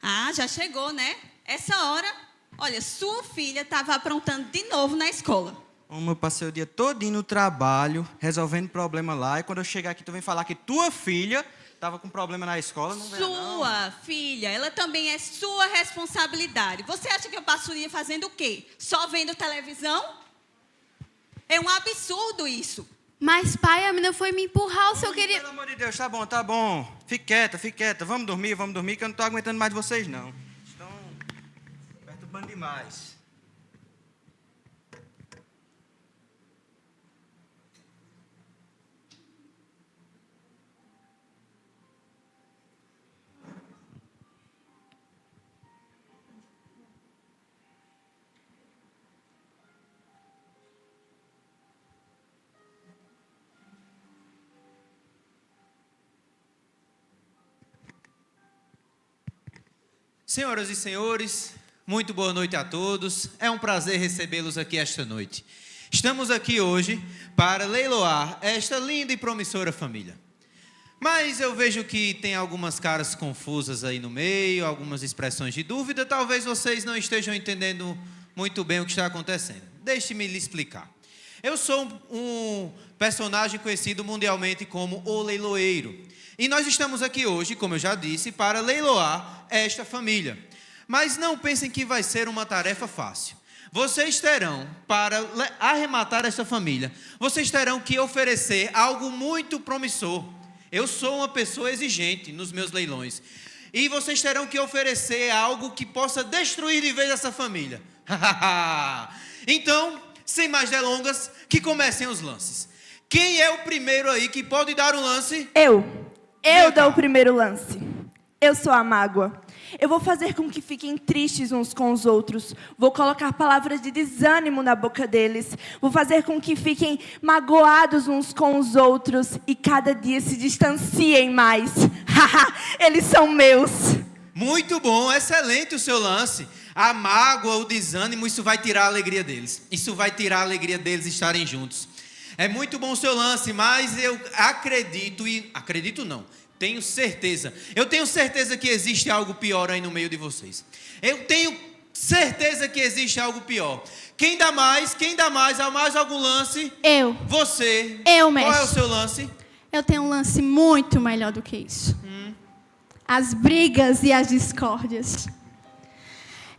Ah, já chegou, né? Essa hora, olha, sua filha estava aprontando de novo na escola. Eu passei o dia todinho no trabalho, resolvendo problema lá, e quando eu chegar aqui, tu vem falar que tua filha estava com problema na escola, não vem não. Sua filha, ela também é sua responsabilidade. Você acha que eu passo o dia fazendo o quê? Só vendo televisão? É um absurdo isso. Mas, pai, a menina foi me empurrar, o senhor queria... Pelo amor de Deus, tá bom. Fique quieta. Vamos dormir, que eu não tô aguentando mais de vocês, não. Estão perturbando demais. Senhoras e senhores, muito boa noite a todos. É um prazer recebê-los aqui esta noite. Estamos aqui hoje para leiloar esta linda e promissora família. Mas eu vejo que tem algumas caras confusas aí no meio, algumas expressões de dúvida. Talvez vocês não estejam entendendo muito bem o que está acontecendo. Deixe-me lhe explicar. Eu sou um personagem conhecido mundialmente como o Leiloeiro. E nós estamos aqui hoje, como eu já disse, para leiloar esta família. Mas não pensem que vai ser uma tarefa fácil. Vocês terão, para arrematar esta família, vocês terão que oferecer algo muito promissor. Eu sou uma pessoa exigente nos meus leilões. E vocês terão que oferecer algo que possa destruir de vez essa família. Então, sem mais delongas, que comecem os lances. Quem é o primeiro aí que pode dar um lance? Eu dou o primeiro lance. Eu sou a mágoa. Eu vou fazer com que fiquem tristes uns com os outros. Vou colocar palavras de desânimo na boca deles. Vou fazer com que fiquem magoados uns com os outros e cada dia se distanciem mais. Eles são meus. Muito bom, excelente o seu lance. A mágoa, o desânimo, isso vai tirar a alegria deles. Isso vai tirar a alegria deles estarem juntos. É muito bom o seu lance, mas eu tenho certeza. Eu tenho certeza que existe algo pior aí no meio de vocês. Eu tenho certeza que existe algo pior. Quem dá mais? Há mais algum lance? Eu. Você. Eu, mestre. Qual é o seu lance? Eu tenho um lance muito melhor do que isso. As brigas e as discórdias.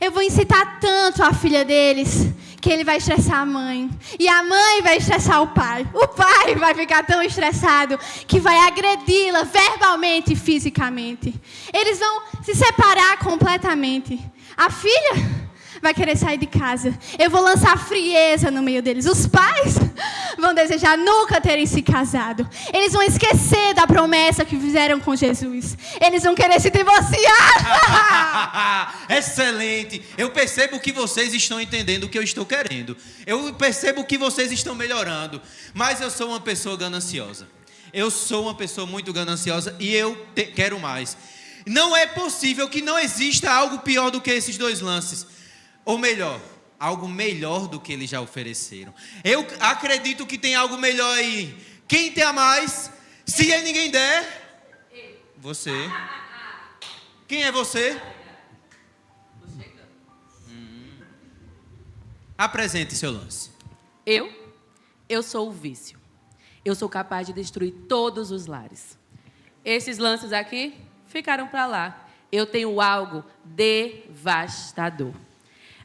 Eu vou incitar tanto a filha deles que ele vai estressar a mãe. E a mãe vai estressar o pai. O pai vai ficar tão estressado que vai agredi-la verbalmente e fisicamente. Eles vão se separar completamente. A filha vai querer sair de casa. Eu vou lançar frieza no meio deles. Os pais vão desejar nunca terem se casado. Eles vão esquecer da promessa que fizeram com Jesus. Eles vão querer se divorciar. Excelente. Eu percebo que vocês estão entendendo o que eu estou querendo. Eu percebo que vocês estão melhorando. Mas eu sou uma pessoa gananciosa. Eu sou uma pessoa muito gananciosa e eu quero mais. Não é possível que não exista algo pior do que esses dois lances. Ou melhor, algo melhor do que eles já ofereceram. Eu acredito que tem algo melhor aí. Quem tem a mais? Se ninguém der... Você. Quem é você? Apresente seu lance. Eu sou o vício. Eu sou capaz de destruir todos os lares. Esses lances aqui ficaram para lá. Eu tenho algo devastador.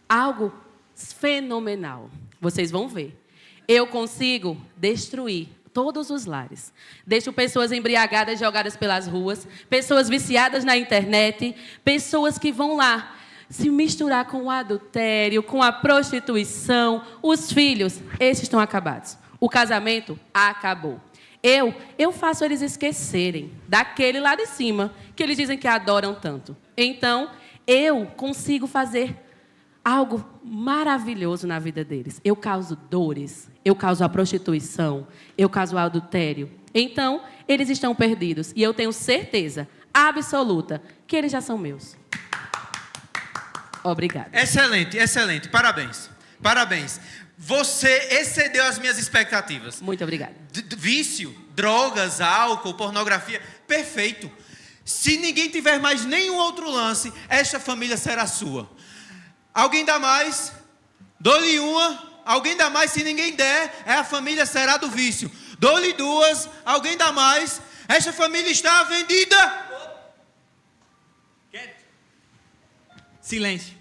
Algo fenomenal. Vocês vão ver. Eu consigo destruir todos os lares. Deixo pessoas embriagadas, jogadas pelas ruas, pessoas viciadas na internet, pessoas que vão lá se misturar com o adultério, com a prostituição. Os filhos, esses estão acabados. O casamento acabou. Eu faço eles esquecerem daquele lá de cima, que eles dizem que adoram tanto. Então, eu consigo fazer algo maravilhoso na vida deles. Eu causo dores, eu causo a prostituição, eu causo o adultério. Então, eles estão perdidos. E eu tenho certeza absoluta que eles já são meus. Obrigada. Excelente, excelente. Parabéns. Parabéns. Você excedeu as minhas expectativas. Muito obrigada. Vício, drogas, álcool, pornografia. Perfeito. Se ninguém tiver mais nenhum outro lance, esta família será sua. Alguém dá mais? Dou-lhe uma. Alguém dá mais? Se ninguém der, a família será do vício. Dou-lhe duas. Alguém dá mais? Esta família está vendida. Silêncio.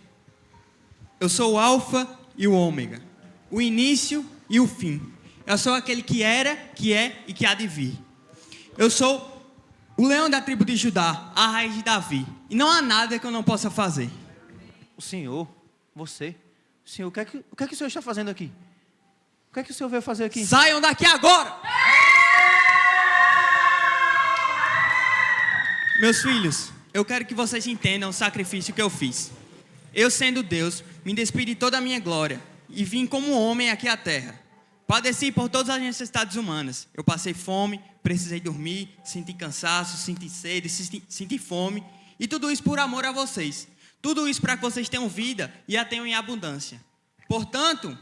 Eu sou o Alfa e o Ômega, o início e o fim. Eu sou aquele que era, que é e que há de vir. Eu sou o leão da tribo de Judá, a raiz de Davi. E não há nada que eu não possa fazer. O senhor, você, senhor, o que é que o senhor está fazendo aqui? O que é que o senhor veio fazer aqui? Saiam daqui agora! Meus filhos, eu quero que vocês entendam o sacrifício que eu fiz. Eu, sendo Deus, me despi de toda a minha glória e vim como homem aqui à terra. Padeci por todas as necessidades humanas. Eu passei fome, precisei dormir, senti cansaço, senti sede, senti fome. E tudo isso por amor a vocês. Tudo isso para que vocês tenham vida e a tenham em abundância. Portanto,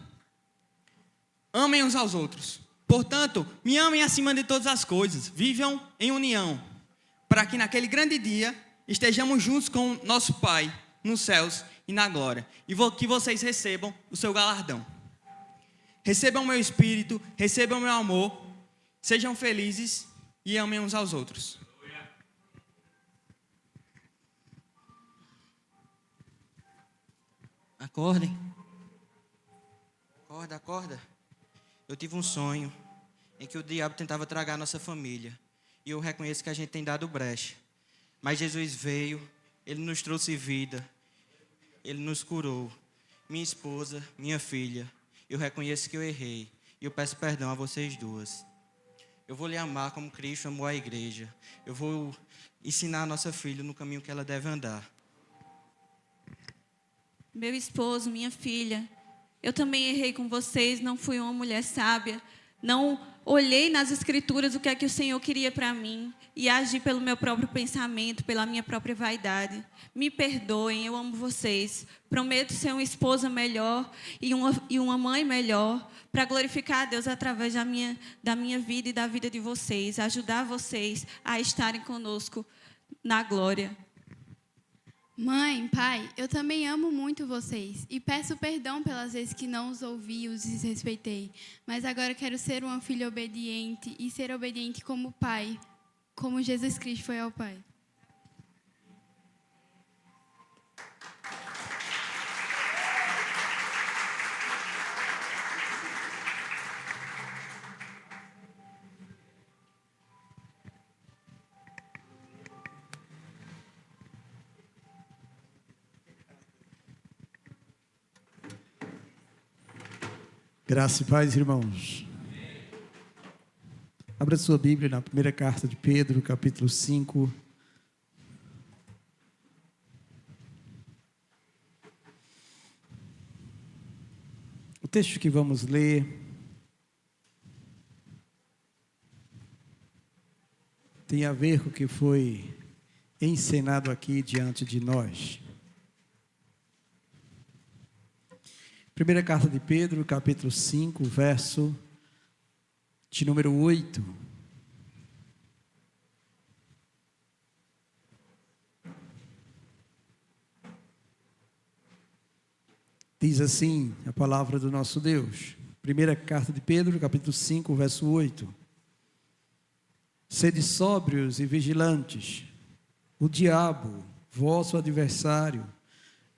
amem uns aos outros. Portanto, me amem acima de todas as coisas. Vivam em união. Para que naquele grande dia estejamos juntos com nosso Pai nos céus e na glória. E que vocês recebam o seu galardão. Recebam o meu espírito, recebam o meu amor, sejam felizes e amem uns aos outros. Acordem. Acorda. Eu tive um sonho em que o diabo tentava tragar nossa família. E eu reconheço que a gente tem dado brecha. Mas Jesus veio, Ele nos trouxe vida, Ele nos curou. Minha esposa, minha filha, eu reconheço que eu errei. E eu peço perdão a vocês duas. Eu vou lhe amar como Cristo amou a igreja. Eu vou ensinar a nossa filha no caminho que ela deve andar. Meu esposo, minha filha, eu também errei com vocês, não fui uma mulher sábia, não olhei nas escrituras o que é que o Senhor queria para mim e agi pelo meu próprio pensamento, pela minha própria vaidade. Me perdoem, eu amo vocês. Prometo ser uma esposa melhor e uma mãe melhor para glorificar a Deus através da minha vida e da vida de vocês, ajudar vocês a estarem conosco na glória. Mãe, pai, eu também amo muito vocês e peço perdão pelas vezes que não os ouvi e os desrespeitei. Mas agora quero ser uma filha obediente e ser obediente como pai, como Jesus Cristo foi ao Pai. Graça e paz, irmãos. Abra sua Bíblia na primeira carta de Pedro, capítulo 5. O texto que vamos ler tem a ver com o que foi ensinado aqui diante de nós. Primeira carta de Pedro, capítulo 5, verso de número 8. Diz assim a palavra do nosso Deus. Primeira carta de Pedro, capítulo 5, verso 8. Sede sóbrios e vigilantes. O diabo, vosso adversário,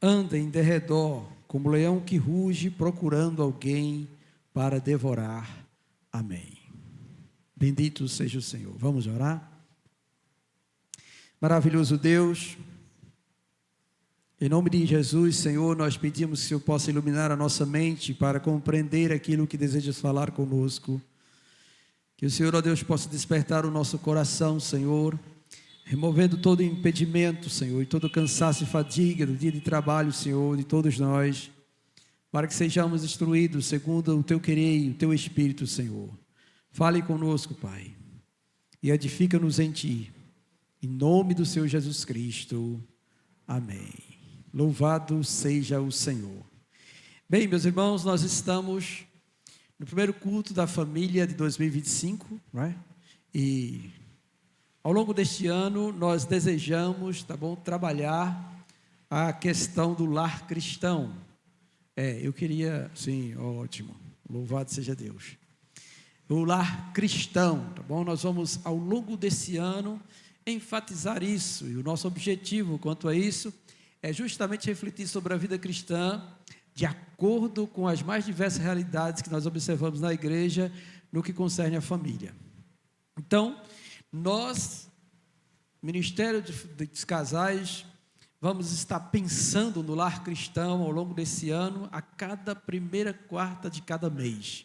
anda em derredor, como leão que ruge, procurando alguém para devorar. Amém. Bendito seja o Senhor. Vamos orar? Maravilhoso Deus, em nome de Jesus, Senhor, nós pedimos que o Senhor possa iluminar a nossa mente para compreender aquilo que desejas falar conosco. Que o Senhor, ó Deus, possa despertar o nosso coração, Senhor, removendo todo impedimento, Senhor, e todo cansaço e fadiga do dia de trabalho, Senhor, de todos nós, para que sejamos instruídos segundo o Teu querer e o Teu Espírito, Senhor. Fale conosco, Pai, e edifica-nos em Ti, em nome do Senhor Jesus Cristo. Amém. Louvado seja o Senhor. Bem, meus irmãos, nós estamos no primeiro culto da família de 2025, não é? E Ao longo deste ano, nós desejamos, tá bom, trabalhar a questão do lar cristão. Eu queria, sim, ótimo, louvado seja Deus. O lar cristão, tá bom? Nós vamos, ao longo desse ano, enfatizar isso. E o nosso objetivo quanto a isso é justamente refletir sobre a vida cristã de acordo com as mais diversas realidades que nós observamos na igreja no que concerne a família. Então, nós, Ministério dos Casais, vamos estar pensando no lar cristão ao longo desse ano, a cada primeira quarta de cada mês.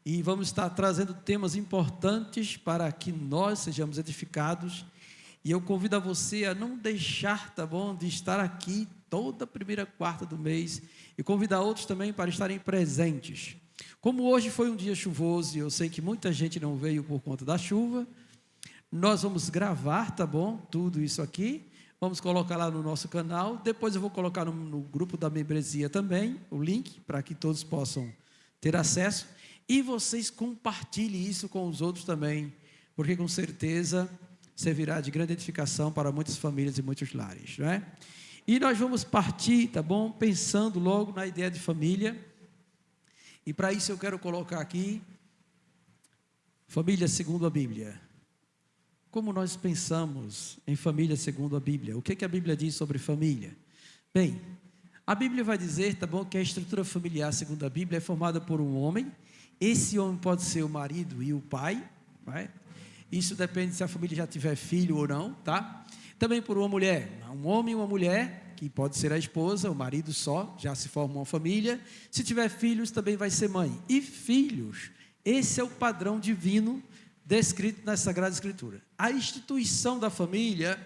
E vamos estar trazendo temas importantes para que nós sejamos edificados. E eu convido a você a não deixar, tá bom, de estar aqui toda primeira quarta do mês. E convidar outros também para estarem presentes. Como hoje foi um dia chuvoso e eu sei que muita gente não veio por conta da chuva, nós vamos gravar, tá bom, tudo isso aqui. Vamos colocar lá no nosso canal. Depois eu vou colocar no grupo da membresia também, o link, para que todos possam ter acesso. E vocês compartilhem isso com os outros também, porque com certeza servirá de grande edificação para muitas famílias e muitos lares, não é? E nós vamos partir, tá bom? Pensando logo na ideia de família. E para isso eu quero colocar aqui, família segundo a Bíblia. Como nós pensamos em família segundo a Bíblia? O que a Bíblia diz sobre família? Bem, a Bíblia vai dizer, tá bom, que a estrutura familiar segundo a Bíblia é formada por um homem. Esse homem pode ser o marido e o pai, vai? Isso depende se a família já tiver filho ou não, tá? Também por uma mulher, um homem e uma mulher, que pode ser a esposa, o marido só, já se forma uma família. Se tiver filhos, também vai ser mãe. E filhos, esse é o padrão divino descrito na Sagrada Escritura. A instituição da família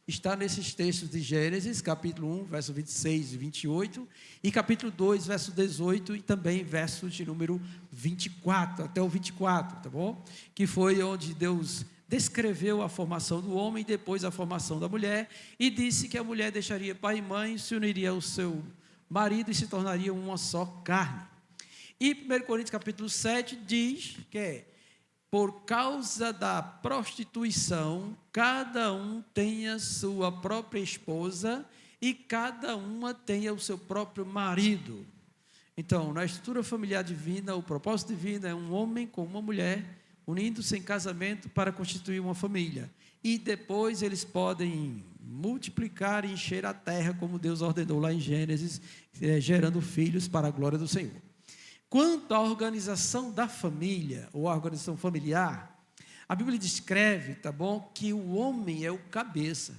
está nesses textos de Gênesis, capítulo 1, verso 26 e 28, e capítulo 2, verso 18, e também versos de número 24, até o 24, tá bom? Que foi onde Deus descreveu a formação do homem, e depois a formação da mulher, e disse que a mulher deixaria pai e mãe, se uniria ao seu marido e se tornaria uma só carne. E 1 Coríntios capítulo 7 diz que por causa da prostituição, cada um tenha sua própria esposa e cada uma tenha o seu próprio marido. Então, na estrutura familiar divina, o propósito divino é um homem com uma mulher unindo-se em casamento para constituir uma família. E depois eles podem multiplicar e encher a terra, como Deus ordenou lá em Gênesis, gerando filhos para a glória do Senhor. Quanto à organização da família, ou a organização familiar, a Bíblia descreve, tá bom, que o homem é o cabeça,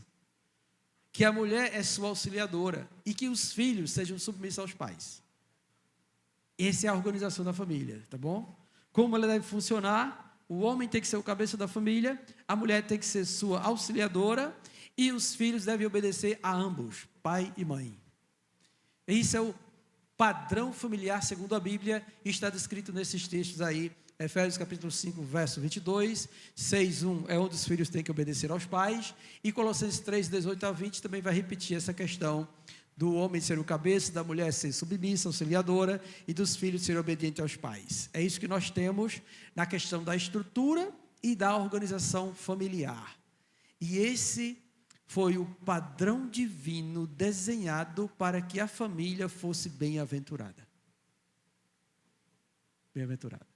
que a mulher é sua auxiliadora e que os filhos sejam submissos aos pais. Essa é a organização da família, tá bom? Como ela deve funcionar? O homem tem que ser o cabeça da família, a mulher tem que ser sua auxiliadora e os filhos devem obedecer a ambos, pai e mãe. Isso é o padrão familiar segundo a Bíblia, está descrito nesses textos aí, Efésios capítulo 5, verso 22, 6:1 é onde os filhos têm que obedecer aos pais, e Colossenses 3, 18 a 20 também vai repetir essa questão do homem ser o cabeça, da mulher ser submissa, auxiliadora, e dos filhos ser obedientes aos pais. É isso que nós temos na questão da estrutura e da organização familiar. E esse foi o padrão divino desenhado para que a família fosse bem-aventurada. Bem-aventurada.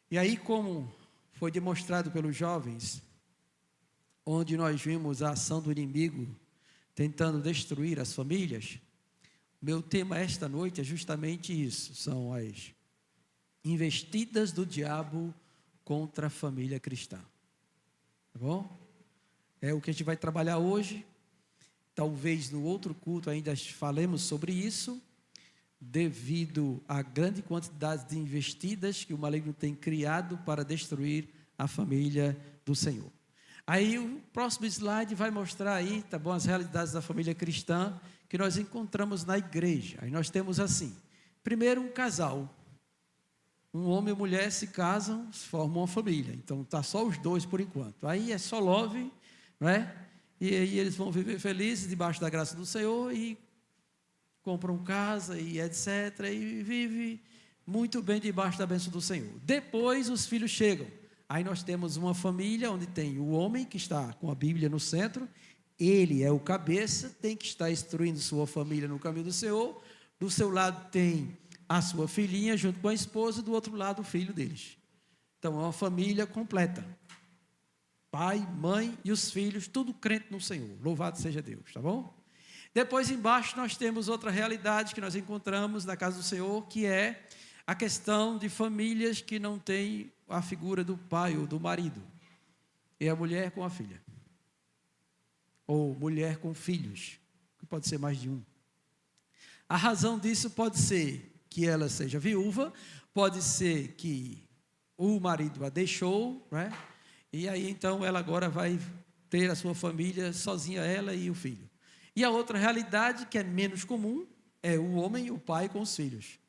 E aí, como foi demonstrado pelos jovens, onde nós vimos a ação do inimigo tentando destruir as famílias, meu tema esta noite é justamente isso, são as investidas do diabo contra a família cristã. Tá bom? É o que a gente vai trabalhar hoje. Talvez no outro culto ainda falemos sobre isso, devido à grande quantidade de investidas que o maligno tem criado para destruir a família do Senhor. Aí o próximo slide vai mostrar aí, tá bom, as realidades da família cristã que nós encontramos na igreja. Aí nós temos assim, primeiro um casal, um homem e uma mulher se casam, formam uma família. Então tá só os dois por enquanto. Aí é só love, não é? E aí eles vão viver felizes debaixo da graça do Senhor e compram casa e etc. E vive muito bem debaixo da bênção do Senhor. Depois os filhos chegam. Aí nós temos uma família onde tem o homem que está com a Bíblia no centro, ele é o cabeça, tem que estar instruindo sua família no caminho do Senhor. Do seu lado tem a sua filhinha junto com a esposa, do outro lado o filho deles. Então é uma família completa. Pai, mãe e os filhos, tudo crente no Senhor. Louvado seja Deus, tá bom? Depois embaixo nós temos outra realidade que nós encontramos na casa do Senhor, que é a questão de famílias que não têm a figura do pai ou do marido. É a mulher com a filha. Ou mulher com filhos, que pode ser mais de um. A razão disso pode ser que ela seja viúva, pode ser que o marido a deixou, né? E aí então ela agora vai ter a sua família sozinha, ela e o filho. E a outra realidade, que é menos comum, é o homem e o pai com os filhos.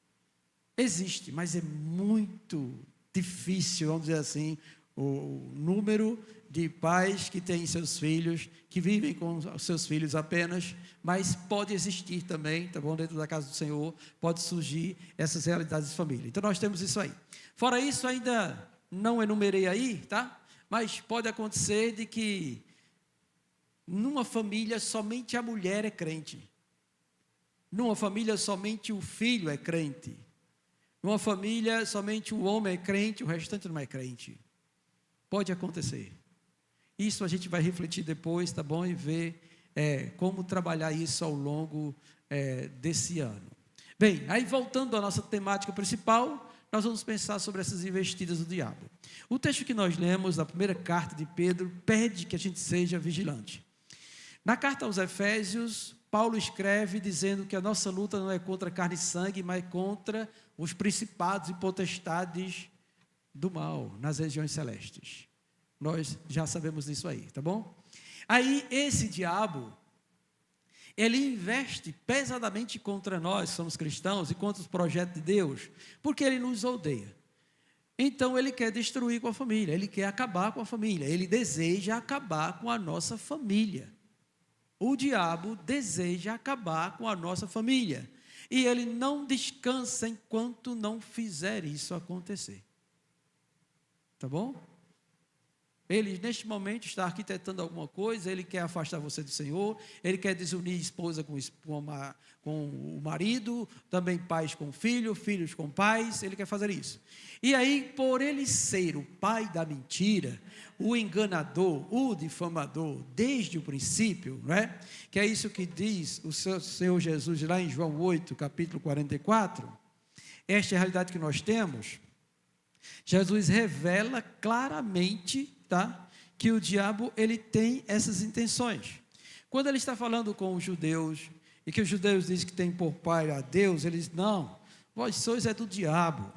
Existe, mas é muito difícil, vamos dizer assim, o número de pais que têm seus filhos, que vivem com os seus filhos apenas, mas pode existir também, tá bom? Dentro da casa do Senhor, pode surgir essas realidades de família. Então nós temos isso aí. Fora isso, ainda não enumerei aí, tá? Mas pode acontecer de que numa família somente a mulher é crente. Numa família somente o filho é crente. Numa família somente o homem é crente, o restante não é crente. Pode acontecer. Isso a gente vai refletir depois, tá bom? E ver como trabalhar isso ao longo desse ano. Bem, aí voltando à nossa temática principal, nós vamos pensar sobre essas investidas do diabo. O texto que nós lemos, da primeira carta de Pedro, pede que a gente seja vigilante. Na carta aos Efésios, Paulo escreve dizendo que a nossa luta não é contra carne e sangue, mas contra os principados e potestades do mal nas regiões celestes. Nós já sabemos disso aí, tá bom? Aí esse diabo, ele investe pesadamente contra nós, somos cristãos, e contra os projetos de Deus, porque ele nos odeia. Então ele quer destruir com a família, ele quer acabar com a família, ele deseja acabar com a nossa família. O diabo deseja acabar com a nossa família. E ele não descansa enquanto não fizer isso acontecer. Tá bom? Ele, neste momento, está arquitetando alguma coisa, ele quer afastar você do Senhor, ele quer desunir esposa com o marido, também pais com filho, filhos com pais, ele quer fazer isso. E aí, por ele ser o pai da mentira, o enganador, o difamador, desde o princípio, não é? Que é isso que diz o Senhor Jesus lá em João 8, capítulo 44, esta é a realidade que nós temos. Jesus revela claramente, tá, que o diabo ele tem essas intenções. Quando ele está falando com os judeus, e que os judeus dizem que tem por pai a Deus, eles dizem, não, vós sois do diabo,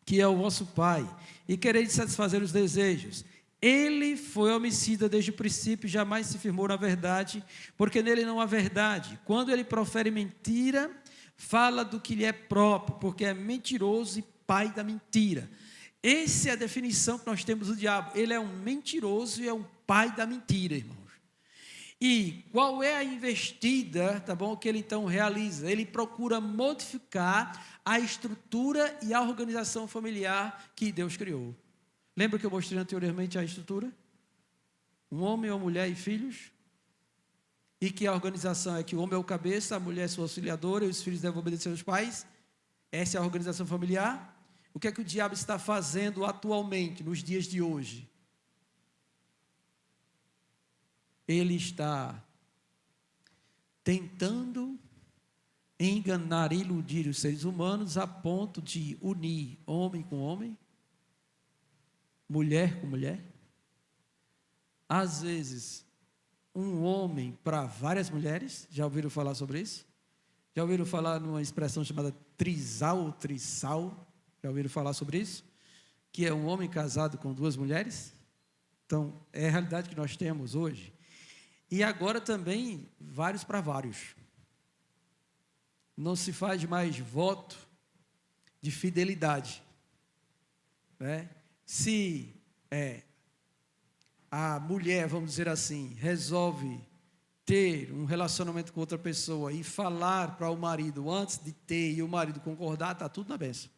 que é o vosso pai, e quereis satisfazer os desejos. Ele foi homicida desde o princípio, jamais se firmou na verdade, porque nele não há verdade. Quando ele profere mentira, fala do que lhe é próprio, porque é mentiroso e pai da mentira. Essa é a definição que nós temos do diabo. Ele é um mentiroso e é um pai da mentira, irmãos. E qual é a investida, tá bom, que ele então realiza? Ele procura modificar a estrutura e a organização familiar que Deus criou. Lembra que eu mostrei anteriormente a estrutura? Um homem, uma mulher e filhos. E que a organização é que o homem é o cabeça, a mulher é sua auxiliadora e os filhos devem obedecer aos pais. Essa é a organização familiar. O que é que o diabo está fazendo atualmente, nos dias de hoje? Ele está tentando enganar e iludir os seres humanos a ponto de unir homem com homem, mulher com mulher. Às vezes, um homem para várias mulheres. Já ouviram falar sobre isso? Já ouviram falar numa expressão chamada trisal ou trissal? Já ouviram falar sobre isso? Que é um homem casado com duas mulheres? Então, é a realidade que nós temos hoje. E agora também, vários para vários. Não se faz mais voto de fidelidade, né? Se a mulher, vamos dizer assim, resolve ter um relacionamento com outra pessoa e falar para o marido antes de ter e o marido concordar, está tudo na bênção.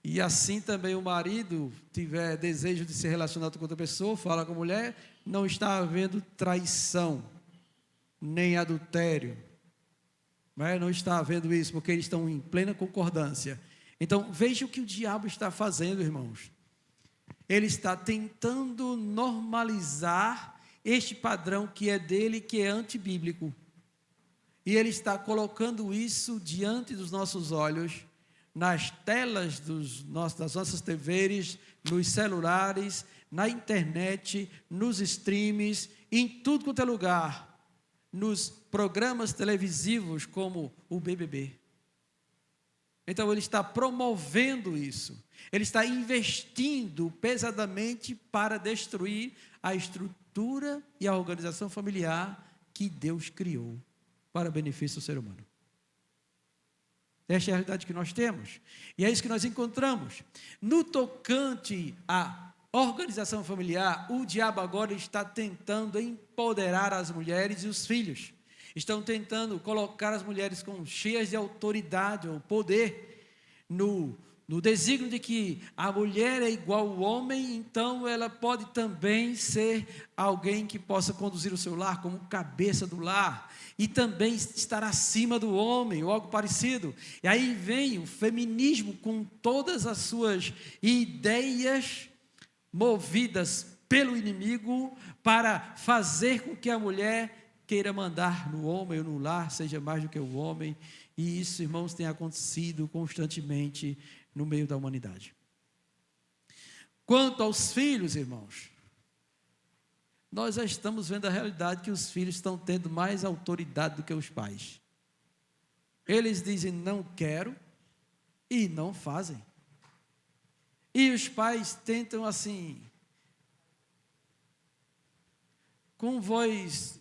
E assim também o marido tiver desejo de se relacionar com outra pessoa, fala com a mulher, não está havendo traição, nem adultério. Não está havendo isso, porque eles estão em plena concordância. Então, veja o que o diabo está fazendo, irmãos. Ele está tentando normalizar este padrão que é dele, que é antibíblico. E ele está colocando isso diante dos nossos olhos, nas telas das nossas TVs, nos celulares, na internet, nos streams, em tudo quanto é lugar, nos programas televisivos como o BBB. Então ele está promovendo isso, ele está investindo pesadamente para destruir a estrutura e a organização familiar que Deus criou para benefício do ser humano. Esta é a realidade que nós temos. E é isso que nós encontramos. No tocante à organização familiar, o diabo agora está tentando empoderar as mulheres e os filhos. Estão tentando colocar as mulheres cheias de autoridade ou poder no desígnio de que a mulher é igual ao homem, então ela pode também ser alguém que possa conduzir o seu lar como cabeça do lar e também estar acima do homem, ou algo parecido. E aí vem o feminismo com todas as suas ideias movidas pelo inimigo para fazer com que a mulher queira mandar no homem ou no lar, seja mais do que o homem. E isso, irmãos, tem acontecido constantemente no meio da humanidade. Quanto aos filhos, irmãos, nós já estamos vendo a realidade que os filhos estão tendo mais autoridade do que os pais. Eles dizem não quero e não fazem. E os pais tentam assim, com voz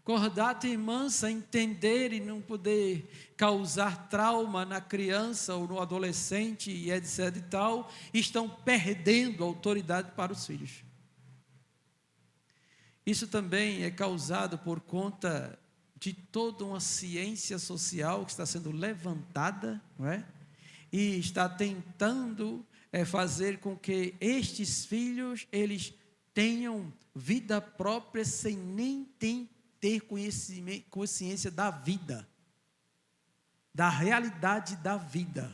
cordata e mansa, entender e não poder causar trauma na criança ou no adolescente e etc e tal, estão perdendo autoridade para os filhos. Isso também é causado por conta de toda uma ciência social que está sendo levantada, não é? E está tentando fazer com que estes filhos, eles tenham vida própria sem nem ter consciência da vida, da realidade da vida.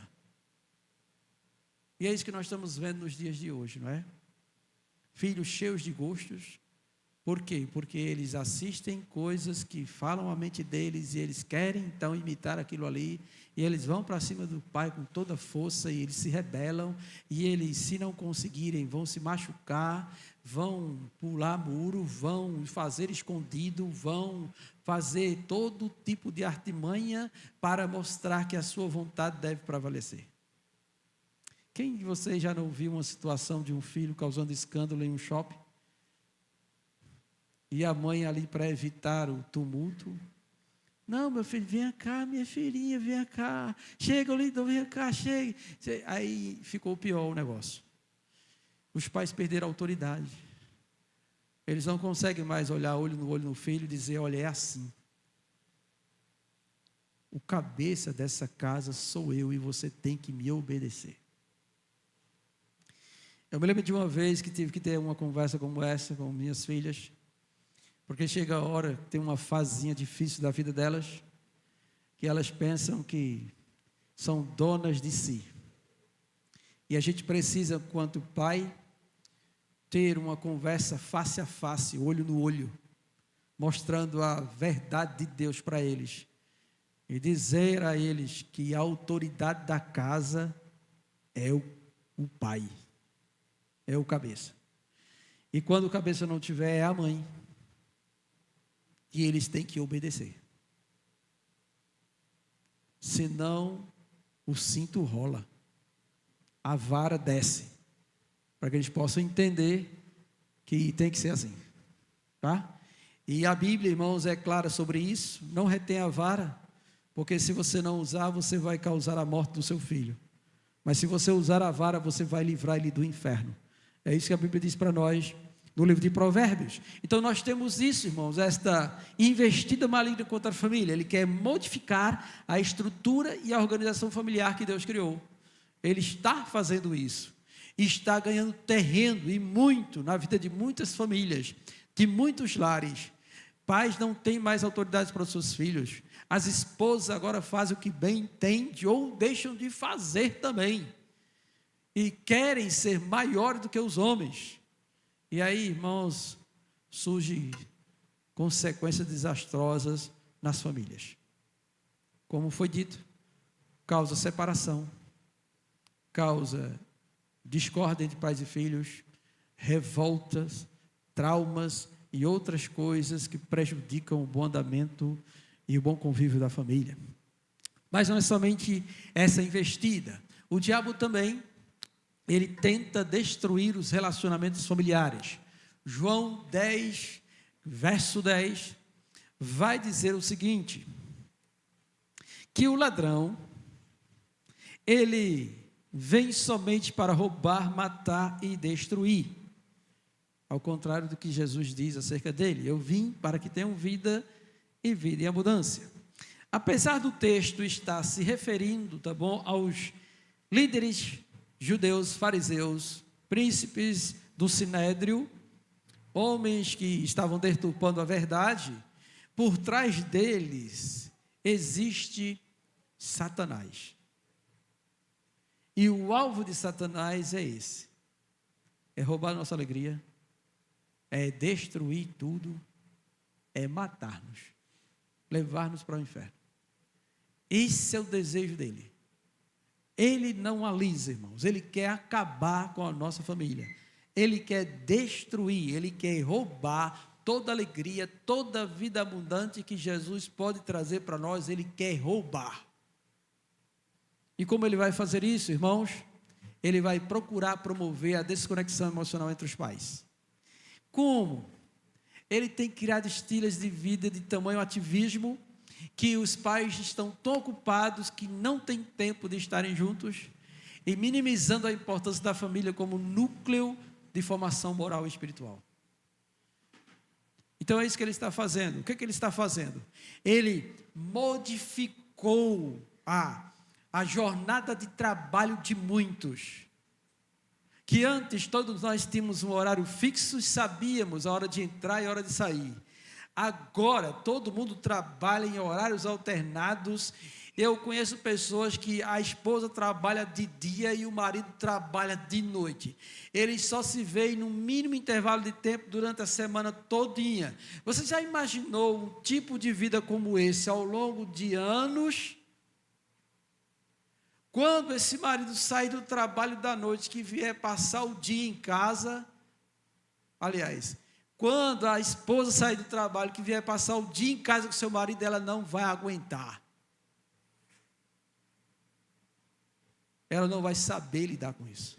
E é isso que nós estamos vendo nos dias de hoje, não é? Filhos cheios de gostos. Por quê? Porque eles assistem coisas que falam a mente deles e eles querem então imitar aquilo ali, e eles vão para cima do pai com toda a força e eles se rebelam, e eles, se não conseguirem, vão se machucar, vão pular muro, vão fazer escondido, vão fazer todo tipo de artimanha para mostrar que a sua vontade deve prevalecer. Quem de vocês já não viu uma situação de um filho causando escândalo em um shopping? E a mãe ali para evitar o tumulto. Não, meu filho, vem cá, minha filhinha, vem cá. Chega, Lindão, vem cá, chega. Aí ficou pior o negócio. Os pais perderam a autoridade. Eles não conseguem mais olhar olho no filho e dizer, olha, é assim. O cabeça dessa casa sou eu e você tem que me obedecer. Eu me lembro de uma vez que tive que ter uma conversa como essa com minhas filhas. Porque chega a hora, tem uma fasezinha difícil da vida delas, que elas pensam que são donas de si. E a gente precisa, quanto pai, ter uma conversa face a face, olho no olho, mostrando a verdade de Deus para eles. E dizer a eles que a autoridade da casa é o pai, é o cabeça. E quando o cabeça não tiver, é a mãe. E eles têm que obedecer. Senão, o cinto rola. A vara desce. Para que eles possam entender que tem que ser assim. Tá? E a Bíblia, irmãos, é clara sobre isso. Não retenha a vara. Porque se você não usar, você vai causar a morte do seu filho. Mas se você usar a vara, você vai livrar ele do inferno. É isso que a Bíblia diz para nós no livro de Provérbios. Então nós temos isso, irmãos, esta investida maligna contra a família. Ele quer modificar a estrutura e a organização familiar que Deus criou. Ele está fazendo isso. E está ganhando terreno e muito na vida de muitas famílias, de muitos lares. Pais não têm mais autoridade para os seus filhos. As esposas agora fazem o que bem entendem ou deixam de fazer também. E querem ser maiores do que os homens. E aí, irmãos, surgem consequências desastrosas nas famílias. Como foi dito, causa separação, causa discórdia entre pais e filhos, revoltas, traumas e outras coisas que prejudicam o bom andamento e o bom convívio da família. Mas não é somente essa investida. O diabo também, ele tenta destruir os relacionamentos familiares. João 10, verso 10, vai dizer o seguinte, que o ladrão, ele vem somente para roubar, matar e destruir. Ao contrário do que Jesus diz acerca dele, eu vim para que tenham vida e vida em abundância. Apesar do texto estar se referindo, tá bom, aos líderes judeus, fariseus, príncipes do sinédrio, homens que estavam deturpando a verdade, por trás deles existe Satanás. E o alvo de Satanás é esse: é roubar nossa alegria, é destruir tudo, é matar-nos, levar-nos para o inferno. Esse é o desejo dele. Ele não alisa, irmãos, ele quer acabar com a nossa família. Ele quer destruir, ele quer roubar toda a alegria, toda a vida abundante que Jesus pode trazer para nós, ele quer roubar. E como ele vai fazer isso, irmãos? Ele vai procurar promover a desconexão emocional entre os pais. Como? Ele tem criado estilos de vida de tamanho ativismo, que os pais estão tão ocupados que não têm tempo de estarem juntos, e minimizando a importância da família como núcleo de formação moral e espiritual. Então é isso que ele está fazendo. O que ele está fazendo? Ele modificou a jornada de trabalho de muitos. Que antes todos nós tínhamos um horário fixo e sabíamos a hora de entrar e a hora de sair. Agora todo mundo trabalha em horários alternados. Eu conheço pessoas que a esposa trabalha de dia e o marido trabalha de noite. Eles só se veem no mínimo intervalo de tempo durante a semana todinha. Você já imaginou um tipo de vida como esse ao longo de anos? Quando esse marido sai do trabalho da noite, que vier passar o dia em casa, aliás, quando a esposa sair do trabalho, que vier passar o dia em casa com seu marido, ela não vai aguentar. Ela não vai saber lidar com isso.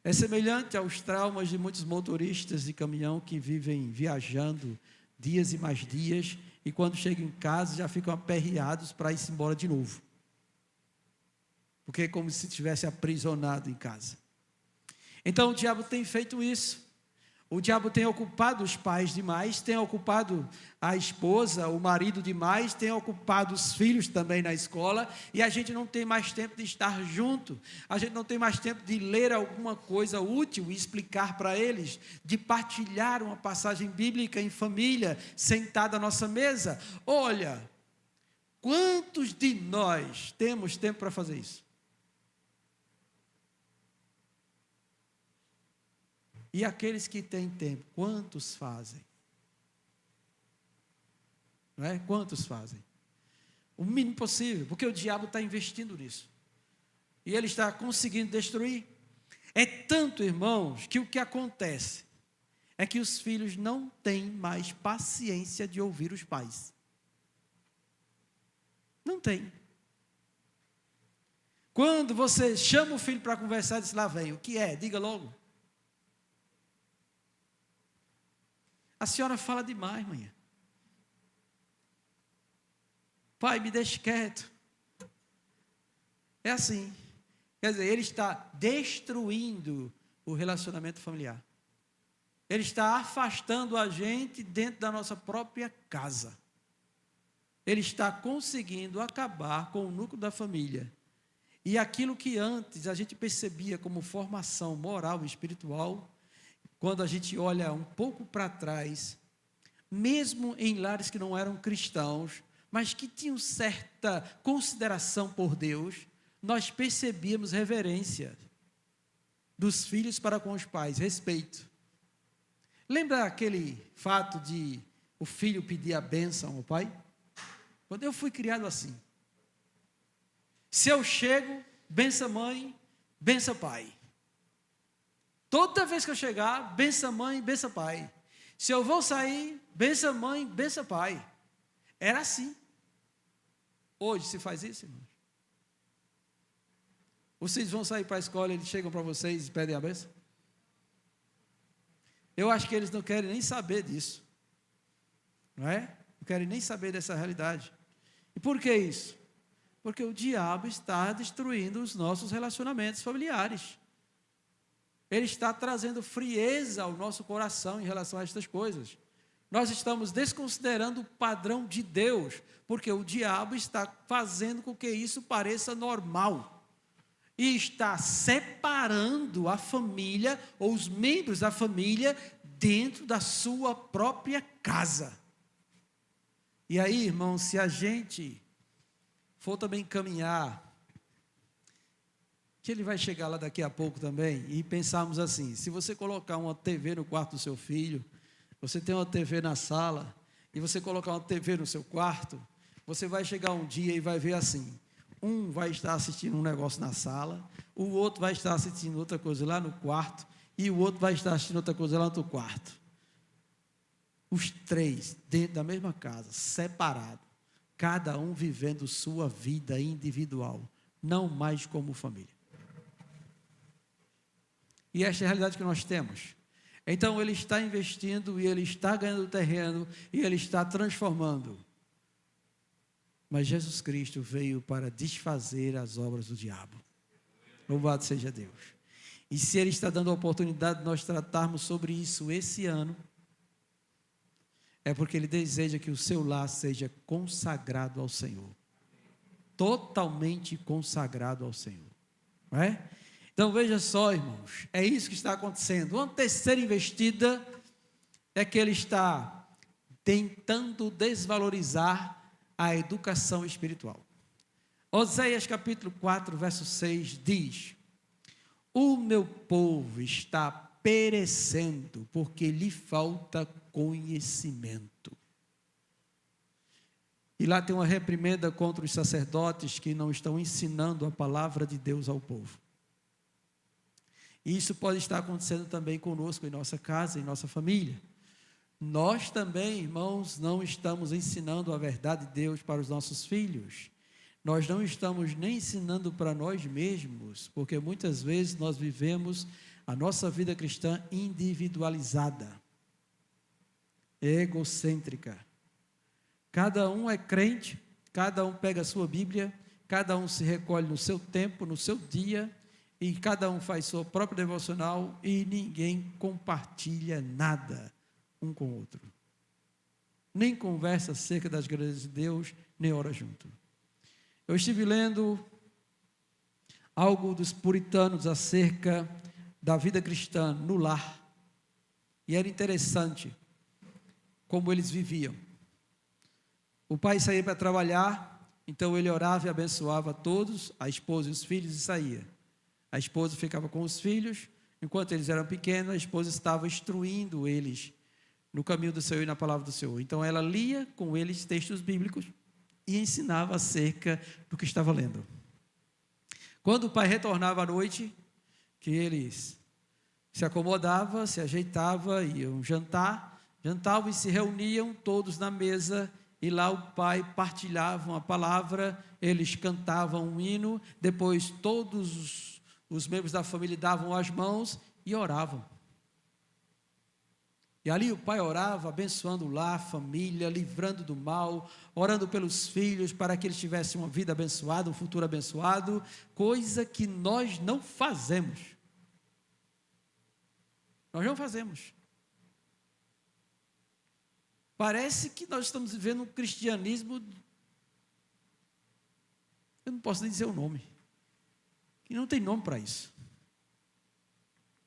É semelhante aos traumas de muitos motoristas de caminhão que vivem viajando dias e mais dias, e quando chegam em casa já ficam aperreados para ir embora de novo. Porque é como se estivesse aprisionado em casa. Então o diabo tem feito isso. O diabo tem ocupado os pais demais, tem ocupado a esposa, o marido demais, tem ocupado os filhos também na escola, e a gente não tem mais tempo de estar junto, a gente não tem mais tempo de ler alguma coisa útil e explicar para eles, de partilhar uma passagem bíblica em família, sentado à nossa mesa. Olha, quantos de nós temos tempo para fazer isso? E aqueles que têm tempo, quantos fazem? Não é? Quantos fazem? O mínimo possível, porque o diabo está investindo nisso. E ele está conseguindo destruir. É tanto, irmãos, que o que acontece é que os filhos não têm mais paciência de ouvir os pais. Não tem. Quando você chama o filho para conversar, diz: lá vem, o que é? Diga logo. A senhora fala demais, manhã. Pai, me deixe quieto. É assim. Quer dizer, ele está destruindo o relacionamento familiar. Ele está afastando a gente dentro da nossa própria casa. Ele está conseguindo acabar com o núcleo da família. E aquilo que antes a gente percebia como formação moral e espiritual, quando a gente olha um pouco para trás, mesmo em lares que não eram cristãos, mas que tinham certa consideração por Deus, nós percebíamos reverência dos filhos para com os pais, respeito. Lembra aquele fato de o filho pedir a bênção ao pai? Quando eu fui criado assim. Se eu chego, bença mãe, bença pai. Toda vez que eu chegar, bença mãe, bença pai. Se eu vou sair, bença mãe, bença pai. Era assim. Hoje se faz isso, irmãos? Vocês vão sair para a escola, eles chegam para vocês e pedem a bênção? Eu acho que eles não querem nem saber disso. Não é? Não querem nem saber dessa realidade. E por que isso? Porque o diabo está destruindo os nossos relacionamentos familiares. Ele está trazendo frieza ao nosso coração em relação a estas coisas. Nós estamos desconsiderando o padrão de Deus, porque o diabo está fazendo com que isso pareça normal. E está separando a família, ou os membros da família, dentro da sua própria casa. E aí, irmão, se a gente for também caminhar, que ele vai chegar lá daqui a pouco também, e pensarmos assim, se você colocar uma TV no quarto do seu filho, você tem uma TV na sala, e você colocar uma TV no seu quarto, você vai chegar um dia e vai ver assim, um vai estar assistindo um negócio na sala, o outro vai estar assistindo outra coisa lá no quarto, e o outro vai estar assistindo outra coisa lá no outro quarto. Os três dentro da mesma casa, separados, cada um vivendo sua vida individual, não mais como família. E esta é a realidade que nós temos. Então ele está investindo e ele está ganhando terreno e ele está transformando. Mas Jesus Cristo veio para desfazer as obras do diabo. Louvado seja Deus. E se ele está dando a oportunidade de nós tratarmos sobre isso esse ano, é porque ele deseja que o seu lar seja consagrado ao Senhor. Totalmente consagrado ao Senhor. Não é? Então veja só, irmãos, é isso que está acontecendo. Uma terceira investida é que ele está tentando desvalorizar a educação espiritual. Oséias capítulo 4, verso 6 diz: o meu povo está perecendo porque lhe falta conhecimento. E lá tem uma reprimenda contra os sacerdotes que não estão ensinando a palavra de Deus ao povo. E isso pode estar acontecendo também conosco, em nossa casa, em nossa família. Nós também, irmãos, não estamos ensinando a verdade de Deus para os nossos filhos. Nós não estamos nem ensinando para nós mesmos, porque muitas vezes nós vivemos a nossa vida cristã individualizada, egocêntrica. Cada um é crente, cada um pega a sua Bíblia, cada um se recolhe no seu tempo, no seu dia, e cada um faz sua própria devocional e ninguém compartilha nada um com o outro. Nem conversa acerca das grandezas de Deus, nem ora junto. Eu estive lendo algo dos puritanos acerca da vida cristã no lar. E era interessante como eles viviam. O pai saía para trabalhar, então ele orava e abençoava todos, a esposa e os filhos, e saía. A esposa ficava com os filhos, enquanto eles eram pequenos, a esposa estava instruindo eles no caminho do Senhor e na palavra do Senhor. Então ela lia com eles textos bíblicos e ensinava acerca do que estava lendo. Quando o pai retornava à noite, que eles se acomodavam, se ajeitavam, iam jantavam e se reuniam todos na mesa, e lá o pai partilhava a palavra, eles cantavam um hino, depois todos os membros da família davam as mãos e oravam. E ali o pai orava, abençoando o lar, a família, livrando do mal, orando pelos filhos para que eles tivessem uma vida abençoada, um futuro abençoado, coisa que nós não fazemos. Nós não fazemos. Parece que nós estamos vivendo um cristianismo, eu não posso nem dizer o nome, que não tem nome para isso.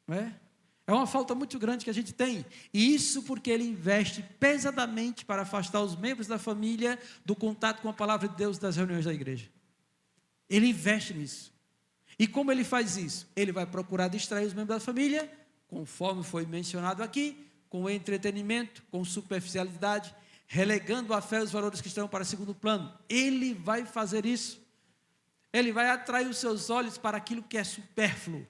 Não é? É uma falta muito grande que a gente tem. E isso porque ele investe pesadamente para afastar os membros da família do contato com a palavra de Deus das reuniões da igreja. Ele investe nisso. E como ele faz isso? Ele vai procurar distrair os membros da família, conforme foi mencionado aqui, com entretenimento, com superficialidade, relegando a fé e os valores cristãos para segundo plano. Ele vai fazer isso. Ele vai atrair os seus olhos para aquilo que é supérfluo.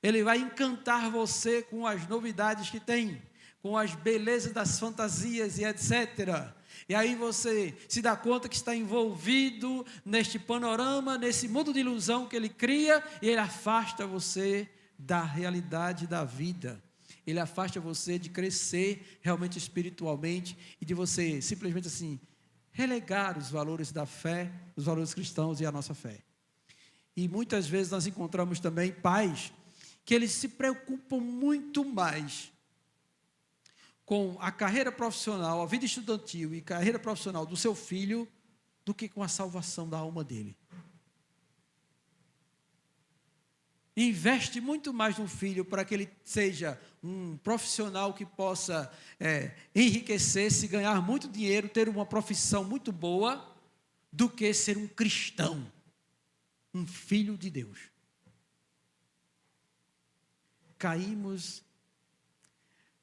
Ele vai encantar você com as novidades que tem, com as belezas das fantasias e etc. E aí você se dá conta que está envolvido neste panorama, nesse mundo de ilusão que ele cria, e ele afasta você da realidade da vida. Ele afasta você de crescer realmente espiritualmente e de você simplesmente assim relegar os valores da fé, os valores cristãos e a nossa fé. E muitas vezes nós encontramos também pais que eles se preocupam muito mais com a carreira profissional, a vida estudantil e carreira profissional do seu filho do que com a salvação da alma dele. Investe muito mais no filho para que ele seja um profissional que possa enriquecer-se, ganhar muito dinheiro, ter uma profissão muito boa, do que ser um cristão, um filho de Deus. Caímos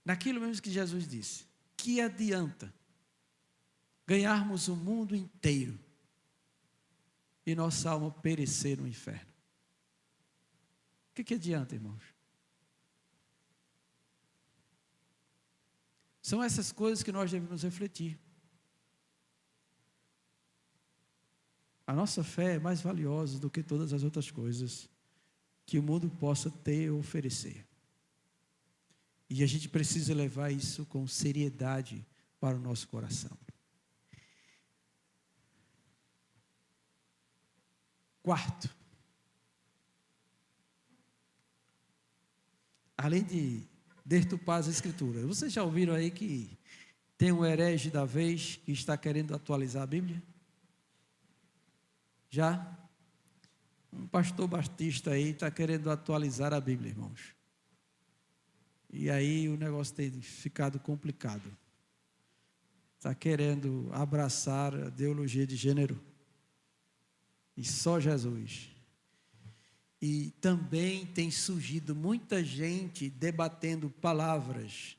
naquilo mesmo que Jesus disse: que adianta ganharmos o mundo inteiro e nossa alma perecer no inferno? O que adianta, irmãos? São essas coisas que nós devemos refletir. A nossa fé é mais valiosa do que todas as outras coisas que o mundo possa ter ou oferecer. E a gente precisa levar isso com seriedade para o nosso coração. Quarto, além de deturpar as escrituras, vocês já ouviram aí que tem um herege da vez que está querendo atualizar a Bíblia? Já? Um pastor batista aí está querendo atualizar a Bíblia, irmãos. E aí o negócio tem ficado complicado. Está querendo abraçar a ideologia de gênero. E só Jesus. E também tem surgido muita gente debatendo palavras,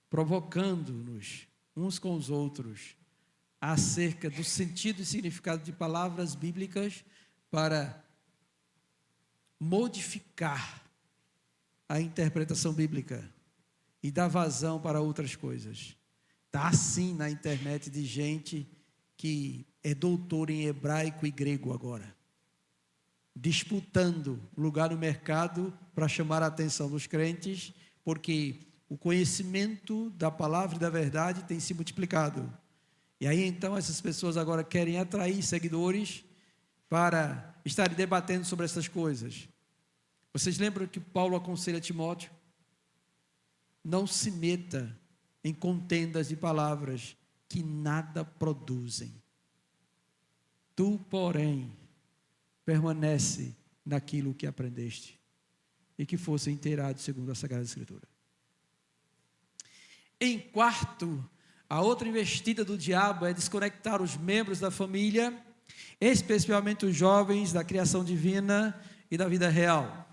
provocando-nos uns com os outros acerca do sentido e significado de palavras bíblicas para modificar a interpretação bíblica e dar vazão para outras coisas. Está assim na internet de gente que é doutor em hebraico e grego agora, disputando lugar no mercado para chamar a atenção dos crentes, porque o conhecimento da palavra e da verdade tem se multiplicado. E aí então essas pessoas agora querem atrair seguidores para estarem debatendo sobre essas coisas. Vocês lembram que Paulo aconselha Timóteo? Não se meta em contendas de palavras que nada produzem. Tu, porém, permanece naquilo que aprendeste e que fosse inteirado segundo a Sagrada Escritura. Em quarto, a outra investida do diabo é desconectar os membros da família, especialmente os jovens, da criação divina e da vida real.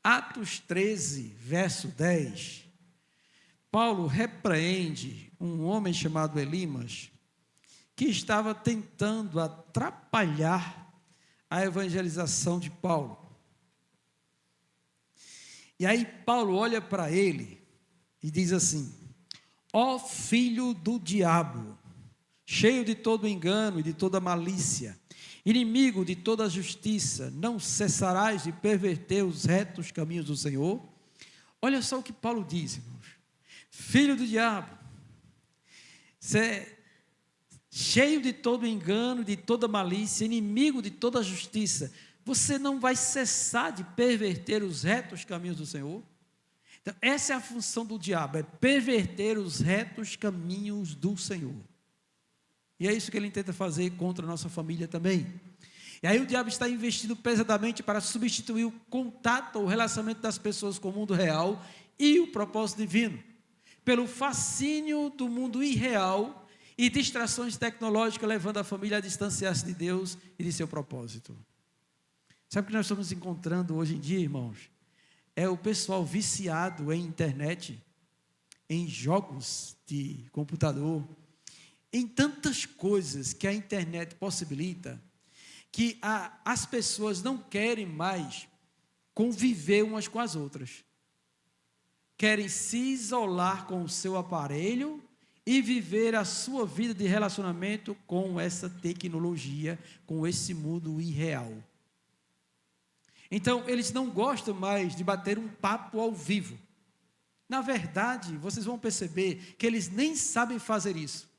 Atos 13, verso 10, Paulo repreende um homem chamado Elimas, que estava tentando atrapalhar a evangelização de Paulo. E aí Paulo olha para ele e diz assim: ó filho do diabo, cheio de todo engano e de toda malícia, inimigo de toda justiça, não cessarás de perverter os retos caminhos do Senhor? Olha só o que Paulo diz, irmãos. Filho do diabo, cheio de todo engano, de toda malícia, inimigo de toda justiça, você não vai cessar de perverter os retos caminhos do Senhor? Então, essa é a função do diabo, é perverter os retos caminhos do Senhor. E é isso que ele tenta fazer contra a nossa família também. E aí o diabo está investindo pesadamente para substituir o contato, o relacionamento das pessoas com o mundo real e o propósito divino, pelo fascínio do mundo irreal e distrações tecnológicas, levando a família a distanciar-se de Deus e de seu propósito. Sabe o que nós estamos encontrando hoje em dia, irmãos? É o pessoal viciado em internet, em jogos de computador, em tantas coisas que a internet possibilita, que as pessoas não querem mais conviver umas com as outras. Querem se isolar com o seu aparelho e viver a sua vida de relacionamento com essa tecnologia, com esse mundo irreal. Então, eles não gostam mais de bater um papo ao vivo. Na verdade, vocês vão perceber que eles nem sabem fazer isso.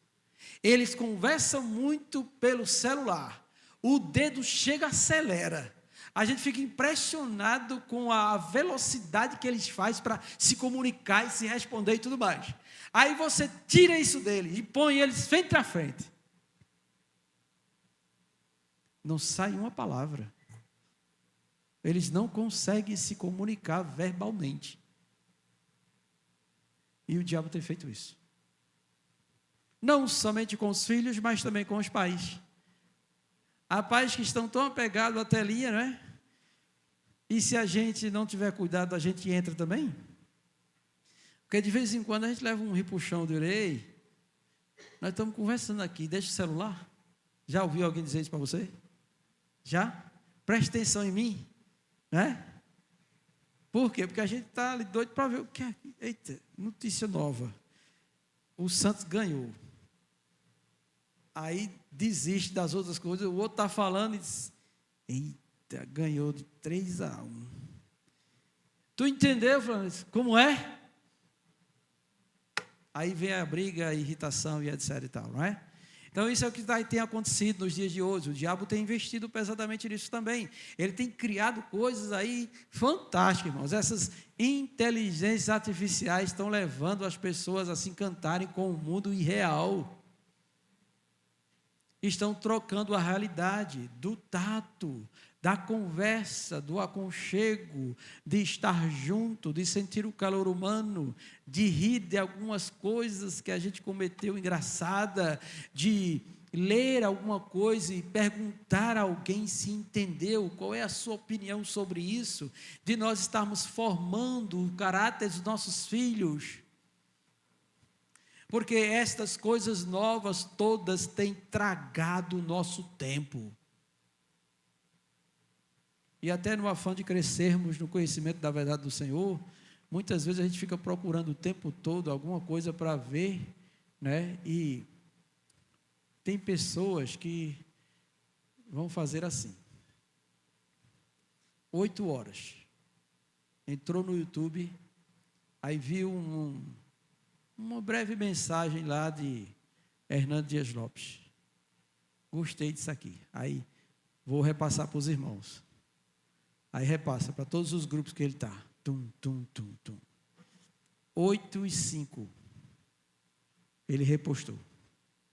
Eles conversam muito pelo celular. O dedo chega, acelera. A gente fica impressionado com a velocidade que eles fazem para se comunicar e se responder e tudo mais. Aí você tira isso deles e põe eles frente a frente. Não sai uma palavra. Eles não conseguem se comunicar verbalmente. E o diabo tem feito isso. Não somente com os filhos, mas também com os pais. Há pais que estão tão apegados à telinha, não é? E se a gente não tiver cuidado, a gente entra também? Porque de vez em quando a gente leva um repuxão de orelha. Nós estamos conversando aqui, deixa o celular. Já ouviu alguém dizer isso para você? Já? Preste atenção em mim. Né? Por quê? Porque a gente está ali doido para ver o que é. Eita, notícia nova. O Santos ganhou. Aí desiste das outras coisas. O outro está falando e diz: eita, ganhou de 3-1. Tu entendeu, Francisco? Como é? Aí vem a briga, a irritação e etc e tal, não é? Então, isso é o que tem acontecido nos dias de hoje. O diabo tem investido pesadamente nisso também. Ele tem criado coisas aí fantásticas, irmãos. Essas inteligências artificiais estão levando as pessoas a se encantarem com o mundo irreal. Estão trocando a realidade do tato, da conversa, do aconchego, de estar junto, de sentir o calor humano, de rir de algumas coisas que a gente cometeu engraçada, de ler alguma coisa e perguntar a alguém se entendeu, qual é a sua opinião sobre isso, de nós estarmos formando o caráter dos nossos filhos. Porque estas coisas novas todas têm tragado o nosso tempo. E até no afã de crescermos no conhecimento da verdade do Senhor, muitas vezes a gente fica procurando o tempo todo alguma coisa para ver, né? E tem pessoas que vão fazer assim. 8 horas. Entrou no YouTube, aí viu uma breve mensagem lá de Hernando Dias Lopes. Gostei disso aqui. Aí vou repassar para os irmãos. Aí repassa para todos os grupos que ele está. 8:05. Ele repostou.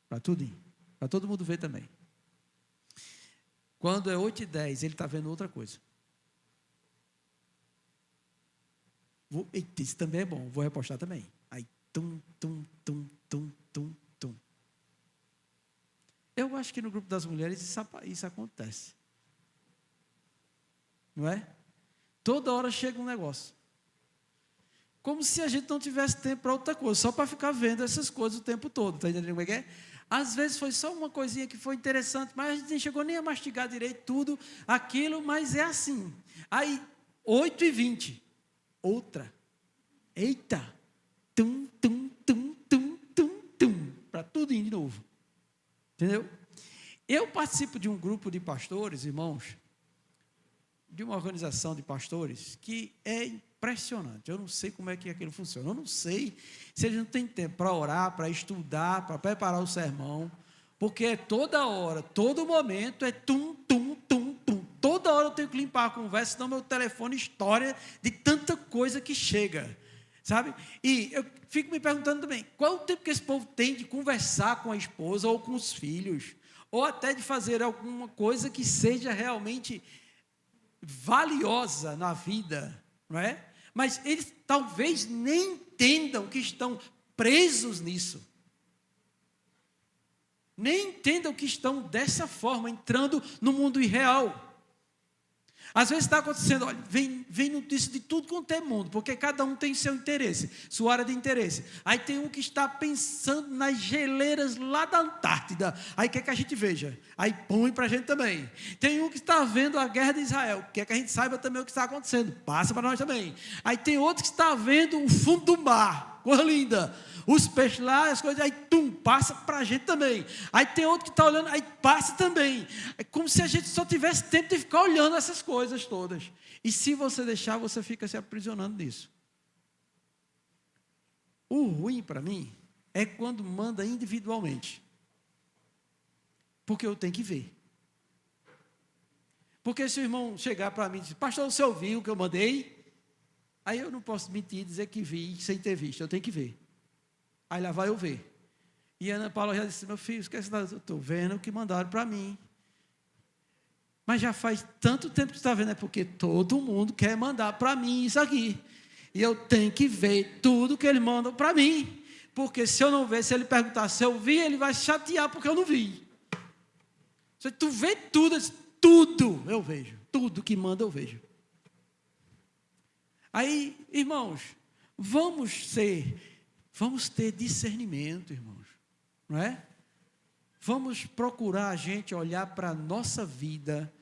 Para tudo. Para todo mundo ver também. Quando é 8:10, ele está vendo outra coisa. Eita, isso também é bom. Vou repostar também. Aí, Eu acho que no grupo das mulheres isso acontece. Não é? Toda hora chega um negócio. Como se a gente não tivesse tempo para outra coisa, só para ficar vendo essas coisas o tempo todo. Está entendendo como é que é? Às vezes foi só uma coisinha que foi interessante, mas a gente nem chegou nem a mastigar direito tudo aquilo, mas é assim. Aí, 8:20. Outra. Eita. Para tudo de novo. Entendeu? Eu participo de um grupo de pastores, irmãos, de uma organização de pastores que é impressionante. Eu não sei como é que aquilo funciona. Eu não sei se eles não têm tempo para orar, para estudar, para preparar o sermão, porque é toda hora, todo momento é Toda hora eu tenho que limpar a conversa, senão meu telefone estoura de tanta coisa que chega, sabe? E eu fico me perguntando também, qual é o tempo que esse povo tem de conversar com a esposa ou com os filhos? ou até de fazer alguma coisa que seja realmente valiosa na vida, não é? Mas eles talvez nem entendam que estão presos nisso. Nem entendam que estão dessa forma, entrando no mundo irreal. Às vezes está acontecendo, olha, vem notícia de tudo quanto é mundo, porque cada um tem seu interesse, sua área de interesse. Aí tem um que está pensando nas geleiras lá da Antártida, aí quer que a gente veja, aí põe para a gente também. Tem um que está vendo a guerra de Israel, quer que a gente saiba também o que está acontecendo, passa para nós também. Aí tem outro que está vendo o fundo do mar, coisa linda, os peixes lá, as coisas, aí passa para a gente também. Aí tem outro que está olhando, aí passa também. É como se a gente só tivesse tempo de ficar olhando essas coisas todas. E se você deixar, você fica se aprisionando nisso. O ruim para mim é quando manda individualmente. Porque eu tenho que ver. Porque se o irmão chegar para mim e dizer, pastor, você ouviu o que eu mandei? Aí eu não posso mentir e dizer que vi sem ter visto, eu tenho que ver. Aí lá vai eu ver. E a Ana Paula já disse, meu filho, esquece nada, eu estou vendo o que mandaram para mim. Mas já faz tanto tempo que você está vendo, é porque todo mundo quer mandar para mim isso aqui. E eu tenho que ver tudo que ele manda para mim. Porque se eu não ver, se ele perguntar se eu vi, ele vai se chatear porque eu não vi. Se tu vê tudo, eu disse, tudo eu vejo. Tudo que manda eu vejo. Aí, irmãos, vamos ter discernimento, irmãos, não é? Vamos procurar a gente olhar para a nossa vida,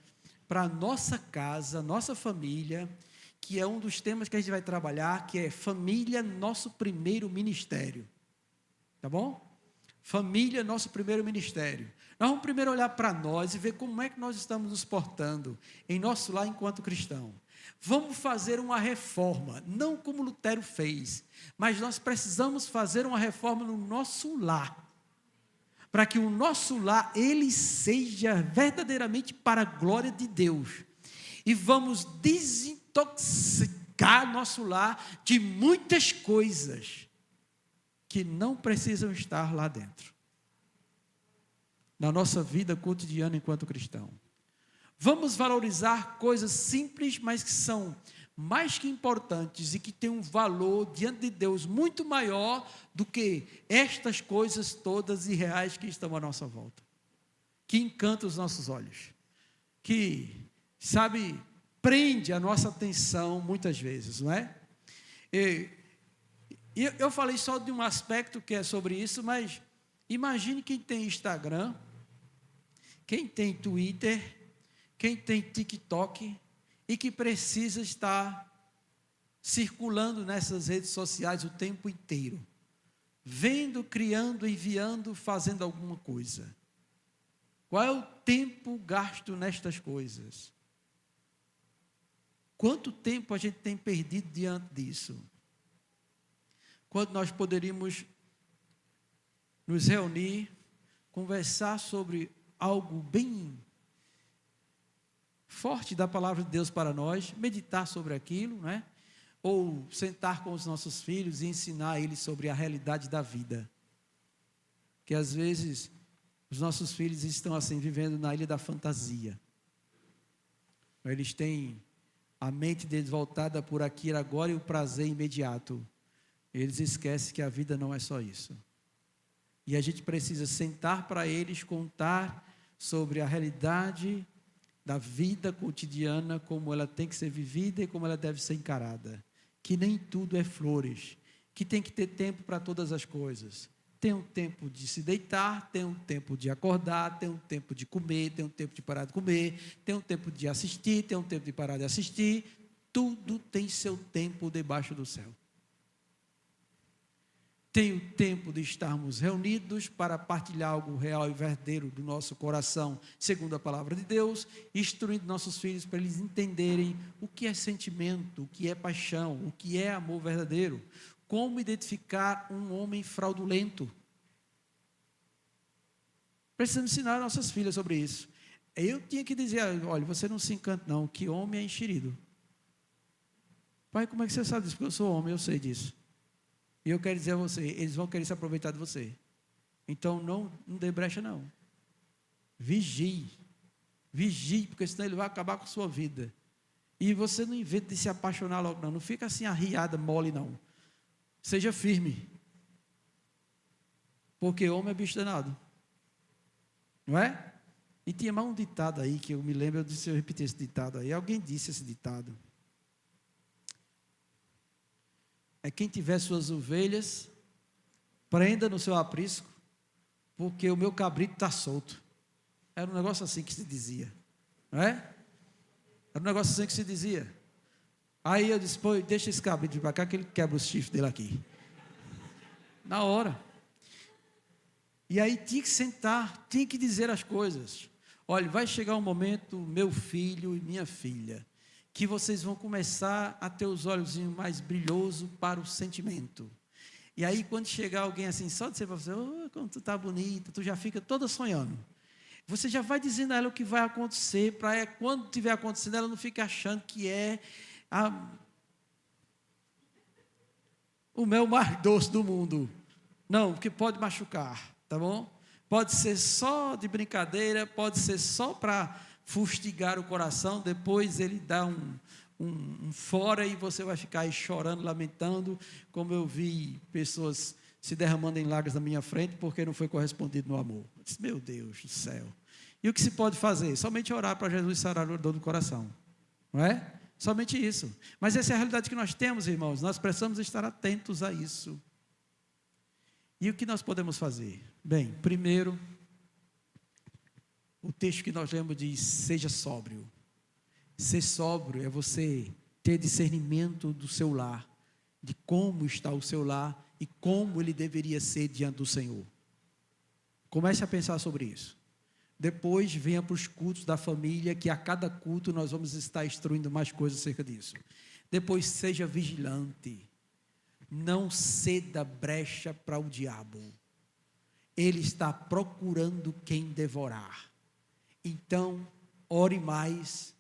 para a nossa casa, nossa família, que é um dos temas que a gente vai trabalhar, que é família, nosso primeiro ministério. Tá bom? Família, nosso primeiro ministério. Nós vamos primeiro olhar para nós e ver como é que nós estamos nos portando em nosso lar enquanto cristão. Vamos fazer uma reforma, não como Lutero fez, mas nós precisamos fazer uma reforma no nosso lar, para que o nosso lar, ele seja verdadeiramente para a glória de Deus, e vamos desintoxicar nosso lar de muitas coisas que não precisam estar lá dentro, na nossa vida cotidiana enquanto cristão. Vamos valorizar coisas simples, mas que são mais que importantes e que têm um valor diante de Deus muito maior do que estas coisas todas irreais que estão à nossa volta, que encantam os nossos olhos, que, sabe, prende a nossa atenção muitas vezes, não é? Eu falei só de um aspecto que é sobre isso, mas imagine quem tem Instagram, quem tem Twitter, quem tem TikTok e que precisa estar circulando nessas redes sociais o tempo inteiro, vendo, criando, enviando, fazendo alguma coisa. Qual é o tempo gasto nestas coisas? Quanto tempo a gente tem perdido diante disso? Quando nós poderíamos nos reunir, conversar sobre algo bem forte da palavra de Deus para nós, meditar sobre aquilo, né? Ou sentar com os nossos filhos e ensinar eles sobre a realidade da vida. Que às vezes os nossos filhos estão assim, vivendo na ilha da fantasia. Eles têm a mente deles voltada por aqui agora e o prazer imediato. Eles esquecem que a vida não é só isso. E a gente precisa sentar para eles, contar sobre a realidade da vida cotidiana, como ela tem que ser vivida e como ela deve ser encarada. Que nem tudo é flores, que tem que ter tempo para todas as coisas. Tem um tempo de se deitar, tem um tempo de acordar, tem um tempo de comer, tem um tempo de parar de comer, tem um tempo de assistir, tem um tempo de parar de assistir. Tudo tem seu tempo debaixo do céu. Tem o tempo de estarmos reunidos para partilhar algo real e verdadeiro do nosso coração, segundo a palavra de Deus, instruindo nossos filhos para eles entenderem o que é sentimento, o que é paixão, o que é amor verdadeiro, como identificar um homem fraudulento. Precisamos ensinar nossas filhas sobre isso. Eu tinha que dizer, olha, você não se encanta não, que homem é enxerido. Pai, como é que você sabe disso? Porque eu sou homem, eu sei disso. E eu quero dizer a você, eles vão querer se aproveitar de você. Então, não dê brecha, não. Vigie. Vigie, porque senão ele vai acabar com a sua vida. E você não inventa de se apaixonar logo, não. Não fica assim arriada, mole, não. Seja firme. Porque homem é bicho danado. Não é? E tinha mais um ditado aí, que eu me lembro, eu repeti esse ditado aí. Alguém disse esse ditado. É quem tiver suas ovelhas, prenda no seu aprisco, porque o meu cabrito está solto. Era um negócio assim que se dizia. Não é? Era um negócio assim que se dizia. Aí eu disse, pô, deixa esse cabrito para cá que ele quebra os chifres dele aqui. Na hora. E aí tinha que sentar, tinha que dizer as coisas. Olha, vai chegar um momento, meu filho e minha filha, que vocês vão começar a ter os olhos mais brilhosos para o sentimento. E aí quando chegar alguém assim, só dizer para você, oh, como tu tá bonita, tu já fica toda sonhando. Você já vai dizendo a ela o que vai acontecer, para quando estiver acontecendo, ela não fique achando que é o mel mais doce do mundo. Não, porque pode machucar, tá bom? Pode ser só de brincadeira, pode ser só para fustigar o coração, depois ele dá um fora e você vai ficar aí chorando, lamentando, como eu vi pessoas se derramando em lágrimas na minha frente, porque não foi correspondido no amor. Eu disse, meu Deus do céu. E o que se pode fazer? Somente orar para Jesus sarar a dor do coração. Não é? Somente isso. Mas essa é a realidade que nós temos, irmãos. Nós precisamos estar atentos a isso. E o que nós podemos fazer? Bem, primeiro, o texto que nós lemos diz, seja sóbrio. Ser sóbrio é você ter discernimento do seu lar, de como está o seu lar e como ele deveria ser diante do Senhor. Comece a pensar sobre isso. Depois venha para os cultos da família, que a cada culto nós vamos estar instruindo mais coisas acerca disso. Depois seja vigilante. Não ceda brecha para o diabo. Ele está procurando quem devorar. Então, ore mais,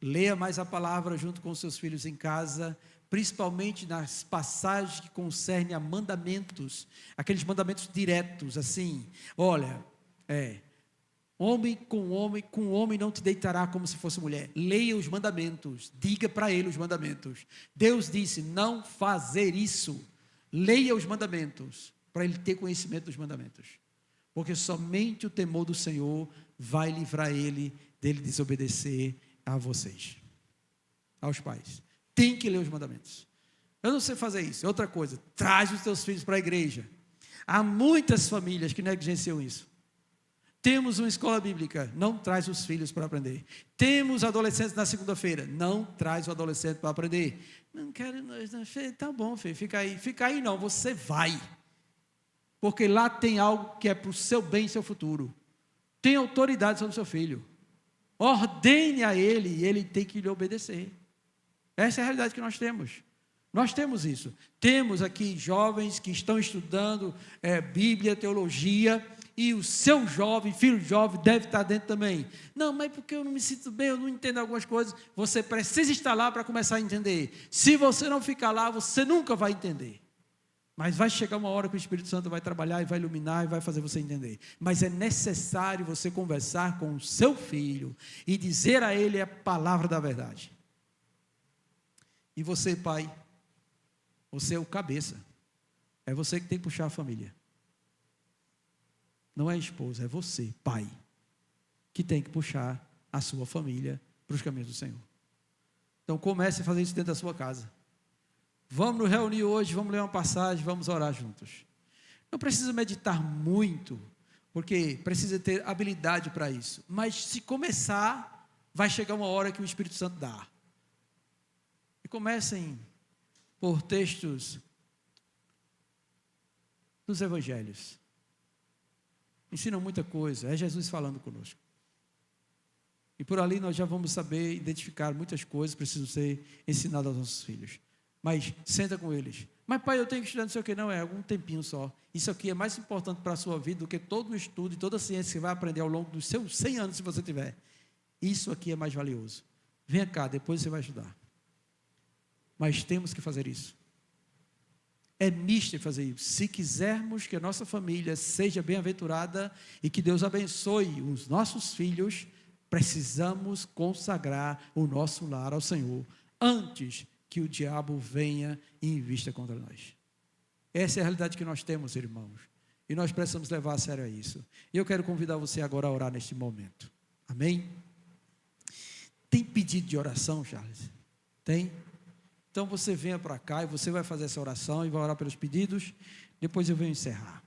leia mais a palavra junto com seus filhos em casa, principalmente nas passagens que concernem a mandamentos, aqueles mandamentos diretos, assim, olha, homem com homem não te deitará como se fosse mulher. Leia os mandamentos, diga para ele os mandamentos. Deus disse, não fazer isso. Leia os mandamentos, para ele ter conhecimento dos mandamentos. Porque somente o temor do Senhor vai livrar ele dele desobedecer a vocês, aos pais. Tem que ler os mandamentos. Eu não sei fazer isso. Outra coisa, traz os teus filhos para a igreja. Há muitas famílias que negligenciam isso. Temos uma escola bíblica, não traz os filhos para aprender. Temos adolescentes na segunda-feira, não traz o adolescente para aprender. Não quero, tá bom, filho, fica aí não, você vai. Porque lá tem algo que é para o seu bem e seu futuro. Tem autoridade sobre o seu filho. Ordene a ele e ele tem que lhe obedecer. Essa é a realidade que nós temos. Nós temos isso. Temos aqui jovens que estão estudando Bíblia, teologia, e o seu jovem, filho jovem, deve estar dentro também. Não, mas porque eu não me sinto bem, eu não entendo algumas coisas. Você precisa estar lá para começar a entender. Se você não ficar lá, você nunca vai entender. Mas vai chegar uma hora que o Espírito Santo vai trabalhar e vai iluminar e vai fazer você entender. Mas é necessário você conversar com o seu filho e dizer a ele a palavra da verdade. E você, pai, você é o cabeça. É você que tem que puxar a família. Não é a esposa, é você, pai, que tem que puxar a sua família para os caminhos do Senhor. Então comece a fazer isso dentro da sua casa. Vamos nos reunir hoje, vamos ler uma passagem, vamos orar juntos. Não precisa meditar muito, porque precisa ter habilidade para isso. Mas se começar, vai chegar uma hora que o Espírito Santo dá. E comecem por textos dos evangelhos. Ensinam muita coisa, é Jesus falando conosco. E por ali nós já vamos saber identificar muitas coisas que precisam ser ensinadas aos nossos filhos. Mas senta com eles. Mas pai, eu tenho que estudar não sei o que. Não, é algum tempinho só. Isso aqui é mais importante para a sua vida do que todo o estudo e toda a ciência que você vai aprender ao longo dos seus 100 anos, se você tiver. Isso aqui é mais valioso. Venha cá, depois você vai estudar. Mas temos que fazer isso. é nisto em fazer isso. Se quisermos que a nossa família seja bem-aventurada e que Deus abençoe os nossos filhos, precisamos consagrar o nosso lar ao Senhor antes que o diabo venha e invista contra nós. Essa é a realidade que nós temos, irmãos. E nós precisamos levar a sério isso. E eu quero convidar você agora a orar neste momento. Amém? Tem pedido de oração, Charles? Tem? Então você venha para cá e você vai fazer essa oração e vai orar pelos pedidos. Depois eu venho encerrar.